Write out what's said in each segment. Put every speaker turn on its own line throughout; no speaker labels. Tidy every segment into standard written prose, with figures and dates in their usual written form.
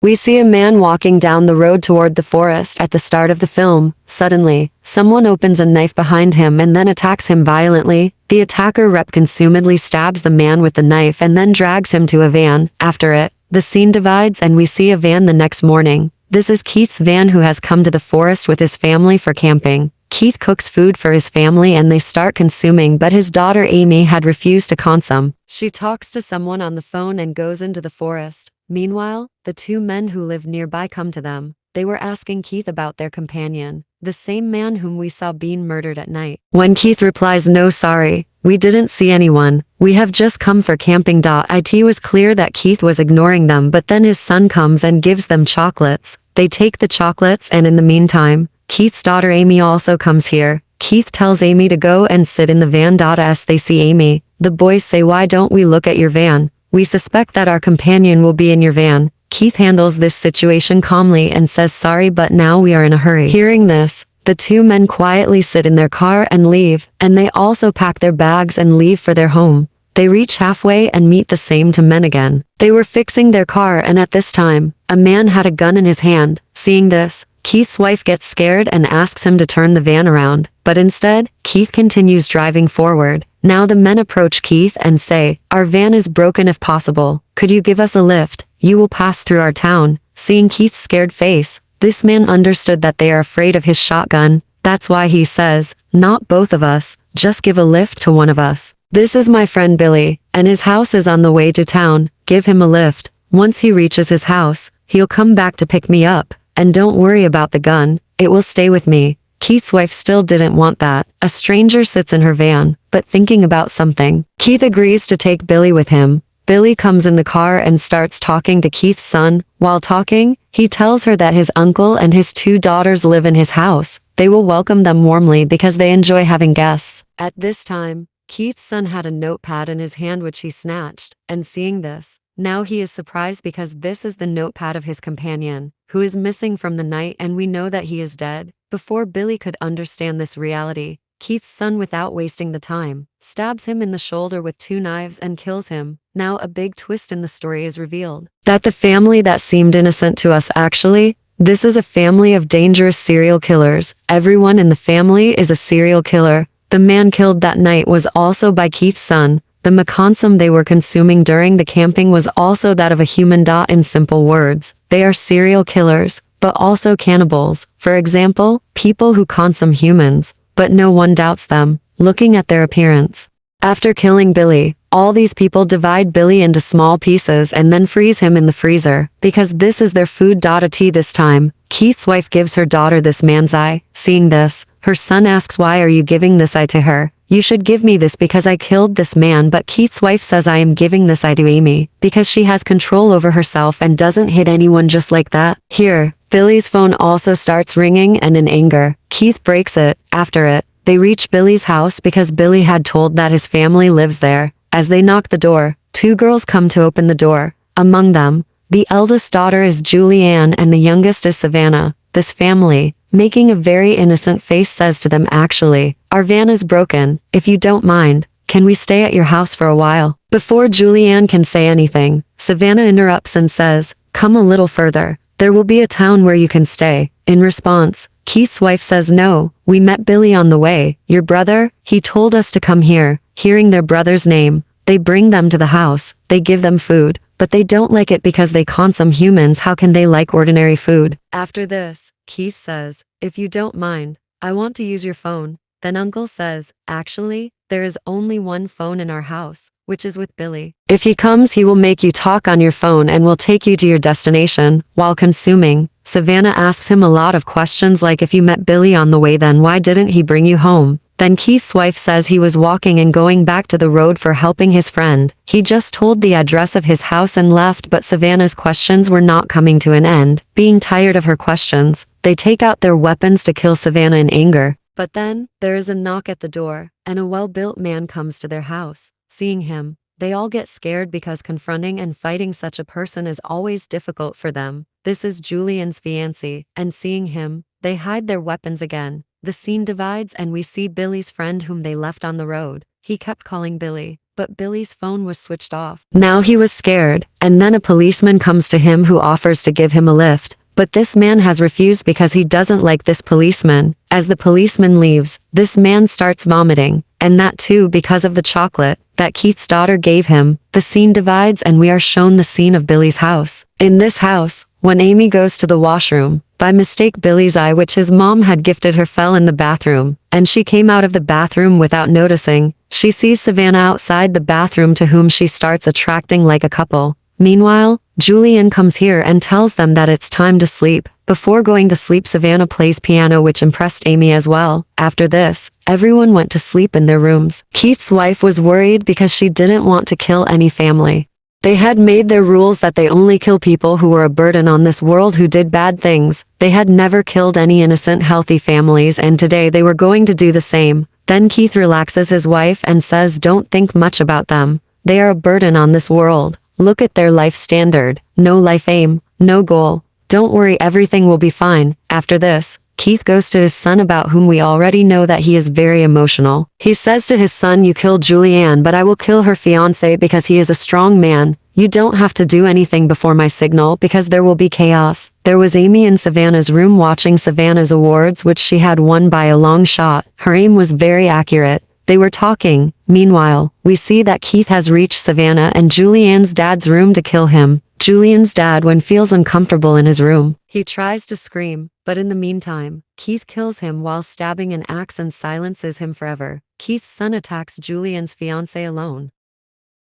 We see a man walking down the road toward the forest at the start of the film. Suddenly, someone opens a knife behind him and then attacks him violently. The attacker consumedly stabs the man with the knife and then drags him to a van. After it, the scene divides and we see a van the next morning. This is Keith's van, who has come to the forest with his family for camping. Keith cooks food for his family and they start consuming, but his daughter Amy had refused to consume. She talks to someone on the phone and goes into the forest. Meanwhile, the two men who live nearby come to them. They were asking Keith about their companion, the same man whom we saw being murdered at night. When Keith replies, "No, sorry, we didn't see anyone. We have just come for camping." It was clear that Keith was ignoring them, but then his son comes and gives them chocolates. They take the chocolates, and in the meantime, Keith's daughter Amy also comes here. Keith tells Amy to go and sit in the van. As they see Amy, the boys say, "Why don't we look at your van? We suspect that our companion will be in your van." Keith handles this situation calmly and says sorry, but now we are in a hurry. Hearing this, the two men quietly sit in their car and leave, and they also pack their bags and leave for their home. They reach halfway and meet the same two men again. They were fixing their car, and at this time, a man had a gun in his hand. Seeing this, Keith's wife gets scared and asks him to turn the van around, but instead, Keith continues driving forward. Now the men approach Keith and say, "Our van is broken. If possible, could you give us a lift? You will pass through our town." Seeing Keith's scared face, this man understood that they are afraid of his shotgun. That's why he says, "Not both of us, just give a lift to one of us. This is my friend Billy, and his house is on the way to town. Give him a lift. Once he reaches his house, he'll come back to pick me up. And don't worry about the gun, it will stay with me." Keith's wife still didn't want that. A stranger sits in her van, but thinking about something. Keith agrees to take Billy with him. Billy comes in the car and starts talking to Keith's son. While talking, he tells her that his uncle and his two daughters live in his house. They will welcome them warmly because they enjoy having guests. At this time, Keith's son had a notepad in his hand which he snatched, and seeing this, now he is surprised because this is the notepad of his companion, who is missing from the night, and we know that he is dead. Before Billy could understand this reality, Keith's son, without wasting the time, stabs him in the shoulder with two knives and kills him. Now a big twist in the story is revealed. That the family that seemed innocent to us, actually, this is a family of dangerous serial killers. Everyone in the family is a serial killer. The man killed that night was also by Keith's son. The MacCaull they were consuming during the camping was also that of a human. In simple words, they are serial killers, but also cannibals. For example, people who consume humans, but no one doubts them, looking at their appearance. After killing Billy, all these people divide Billy into small pieces and then freeze him in the freezer, because this is their food. This time, Keith's wife gives her daughter this man's eye. Seeing this, her son asks, "Why are you giving this eye to her? You should give me this because I killed this man." But Keith's wife says, "I am giving this eye to Amy because she has control over herself and doesn't hit anyone just like that." Here, Billy's phone also starts ringing, and in anger, Keith breaks it. After it, they reach Billy's house because Billy had told that his family lives there. As they knock the door, two girls come to open the door. Among them, the eldest daughter is Julianne and the youngest is Savannah. This family, making a very innocent face, says to them, "Actually, our van is broken. If you don't mind, can we stay at your house for a while?" Before Julianne can say anything, Savannah interrupts and says, "Come a little further. There will be a town where you can stay." In response, Keith's wife says, "No, we met Billy on the way. Your brother, he told us to come here." Hearing their brother's name, they bring them to the house. They give them food, but they don't like it because they consume humans. How can they like ordinary food? After this, Keith says, "If you don't mind, I want to use your phone." Then Uncle says, "Actually, there is only one phone in our house, which is with Billy. If he comes, he will make you talk on your phone and will take you to your destination." While consuming, Savannah asks him a lot of questions like, "If you met Billy on the way, then why didn't he bring you home?" Then Keith's wife says he was walking and going back to the road for helping his friend. He just told the address of his house and left, but Savannah's questions were not coming to an end. Being tired of her questions, they take out their weapons to kill Savannah in anger. But then, there is a knock at the door, and a well-built man comes to their house. Seeing him, they all get scared because confronting and fighting such a person is always difficult for them. This is Julian's fiancé, and seeing him, they hide their weapons again. The scene divides and we see Billy's friend whom they left on the road. He kept calling Billy, but Billy's phone was switched off. Now he was scared, and then a policeman comes to him who offers to give him a lift. But this man has refused because he doesn't like this policeman. As the policeman leaves, this man starts vomiting, and that too because of the chocolate that Keith's daughter gave him. The scene divides and we are shown the scene of Billy's house. In this house, when Amy goes to the washroom, by mistake Billy's eye which his mom had gifted her fell in the bathroom, and she came out of the bathroom without noticing. She sees Savannah outside the bathroom to whom she starts attracting like a couple. Meanwhile, Julianne comes here and tells them that it's time to sleep. Before going to sleep, Savannah plays piano, which impressed Amy as well. After this, everyone went to sleep in their rooms. Keith's wife was worried because she didn't want to kill any family. They had made their rules that they only kill people who were a burden on this world, who did bad things. They had never killed any innocent, healthy families, and today they were going to do the same. Then Keith relaxes his wife and says, "Don't think much about them. They are a burden on this world. Look at their life standard. No life aim, no goal. Don't worry, everything will be fine." After this, Keith goes to his son, about whom we already know that he is very emotional. He says to his son, "You killed Julianne, but I will kill her fiancé because he is a strong man. You don't have to do anything before my signal because there will be chaos." There was Amy in Savannah's room watching Savannah's awards, which she had won by a long shot. Her aim was very accurate. They were talking. Meanwhile, we see that Keith has reached Savannah and Julianne's dad's room to kill him. Julianne's dad, when feels uncomfortable in his room, he tries to scream, but in the meantime, Keith kills him while stabbing an axe and silences him forever. Keith's son attacks Julianne's fiancé alone.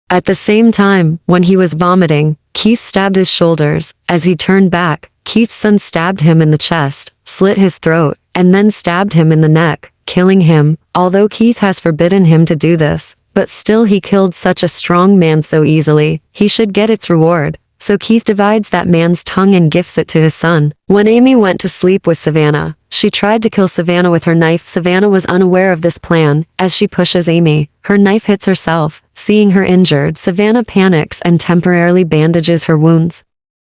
At the same time, when he was vomiting, Keith stabbed his shoulders. As he turned back, Keith's son stabbed him in the chest, slit his throat, and then stabbed him in the neck, killing him. Although Keith has forbidden him to do this, but still he killed such a strong man so easily. He should get its reward. So Keith divides that man's tongue and gifts it to his son. When Amy went to sleep with Savannah, she tried to kill Savannah with her knife. Savannah was unaware of this plan. As she pushes Amy, her knife hits herself. Seeing her injured, Savannah panics and temporarily bandages her wounds.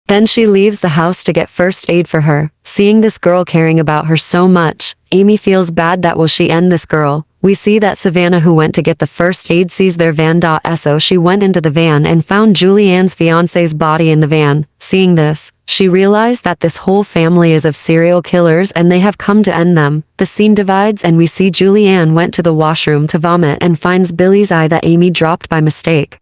Then she leaves the house to get first aid for her. Seeing this girl caring about her so much, Amy feels bad that will she end this girl. We see that Savannah, who went to get the first aid, sees their van. So she went into the van and found Julianne's fiancé's body in the van. Seeing this, she realized that this whole family is of serial killers and they have come to end them. The scene divides and we see Julianne went to the washroom to vomit and finds Billy's eye that Amy dropped by mistake.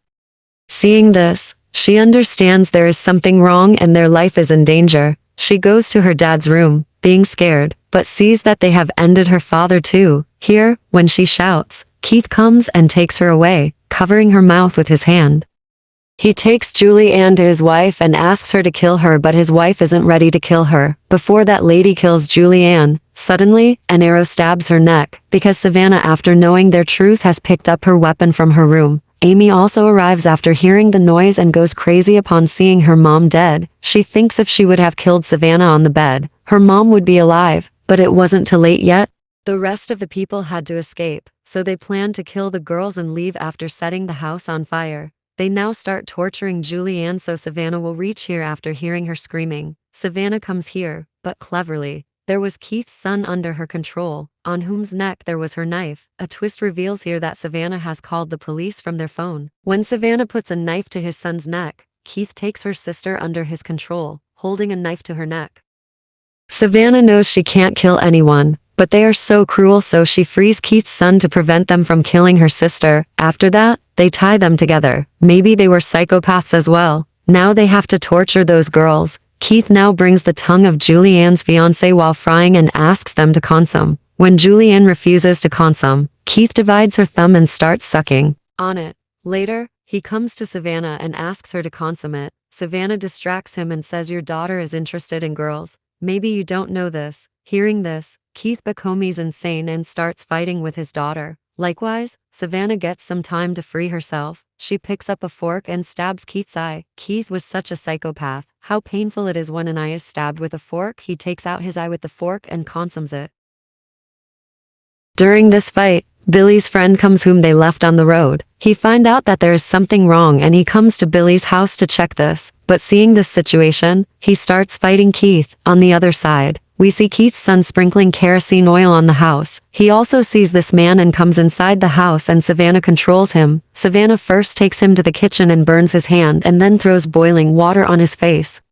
Seeing this, she understands there is something wrong and their life is in danger. She goes to her dad's room, being scared, but sees that they have ended her father too. Here, when she shouts, Keith comes and takes her away, covering her mouth with his hand. He takes Julianne to his wife and asks her to kill her, but his wife isn't ready to kill her. Before that lady kills Julianne, suddenly, an arrow stabs her neck, because Savannah, after knowing their truth, has picked up her weapon from her room. Amy also arrives after hearing the noise and goes crazy upon seeing her mom dead. She thinks if she would have killed Savannah on the bed, her mom would be alive, but it wasn't too late yet. The rest of the people had to escape, so they planned to kill the girls and leave after setting the house on fire. They now start torturing Julianne so Savannah will reach here after hearing her screaming. Savannah comes here, but cleverly, there was Keith's son under her control, on whom's neck there was her knife. A twist reveals here that Savannah has called the police from their phone. When Savannah puts a knife to his son's neck, Keith takes her sister under his control, holding a knife to her neck. Savannah knows she can't kill anyone, but they are so cruel, so she frees Keith's son to prevent them from killing her sister. After that, they tie them together. Maybe they were psychopaths as well. Now they have to torture those girls. Keith now brings the tongue of Julianne's fiancé while frying and asks them to consume. When Julianne refuses to consume, Keith divides her thumb and starts sucking on it. Later, he comes to Savannah and asks her to consume it. Savannah distracts him and says, "Your daughter is interested in girls. Maybe you don't know this." Hearing this, Keith becomes insane and starts fighting with his daughter. Likewise, Savannah gets some time to free herself. She picks up a fork and stabs Keith's eye. Keith was such a psychopath. How painful it is when an eye is stabbed with a fork. He takes out his eye with the fork and consumes it. During this fight, Billy's friend comes, whom they left on the road. He finds out that there is something wrong and he comes to Billy's house to check this. But seeing this situation, he starts fighting Keith. On the other side, we see Keith's son sprinkling kerosene oil on the house. He also sees this man and comes inside the house, and Savannah controls him. Savannah first takes him to the kitchen and burns his hand and then throws boiling water on his face.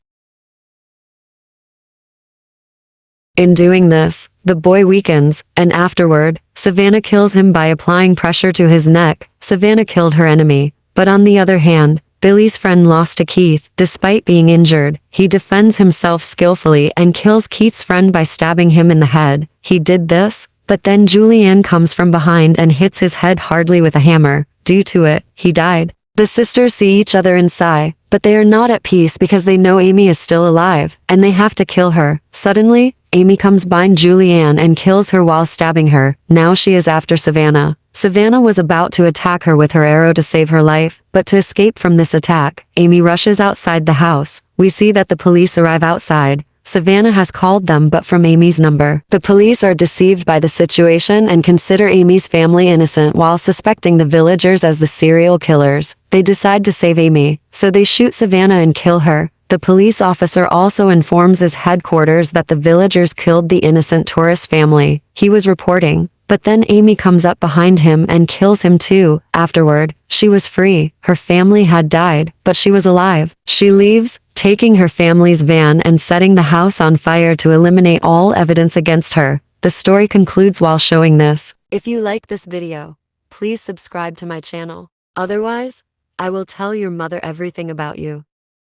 In doing this, the boy weakens, and afterward, Savannah kills him by applying pressure to his neck. Savannah killed her enemy, but on the other hand, Billy's friend lost to Keith. Despite being injured, he defends himself skillfully and kills Keith's friend by stabbing him in the head. He did this, but then Julianne comes from behind and hits his head hardly with a hammer. Due to it, he died. The sisters see each other and sigh, but they are not at peace because they know Amy is still alive, and they have to kill her. Suddenly, Amy comes behind Julianne and kills her while stabbing her. Now she is after Savannah. Savannah was about to attack her with her arrow to save her life, but to escape from this attack, Amy rushes outside the house. We see that the police arrive outside. Savannah has called them but from Amy's number. The police are deceived by the situation and consider Amy's family innocent while suspecting the villagers as the serial killers. They decide to save Amy, so they shoot Savannah and kill her. The police officer also informs his headquarters that the villagers killed the innocent tourist family. He was reporting, but then Amy comes up behind him and kills him too. Afterward, she was free. Her family had died, but she was alive. She leaves, taking her family's van and setting the house on fire to eliminate all evidence against her. The story concludes while showing this. If you like this video, please subscribe to my channel. Otherwise, I will tell your mother everything about you.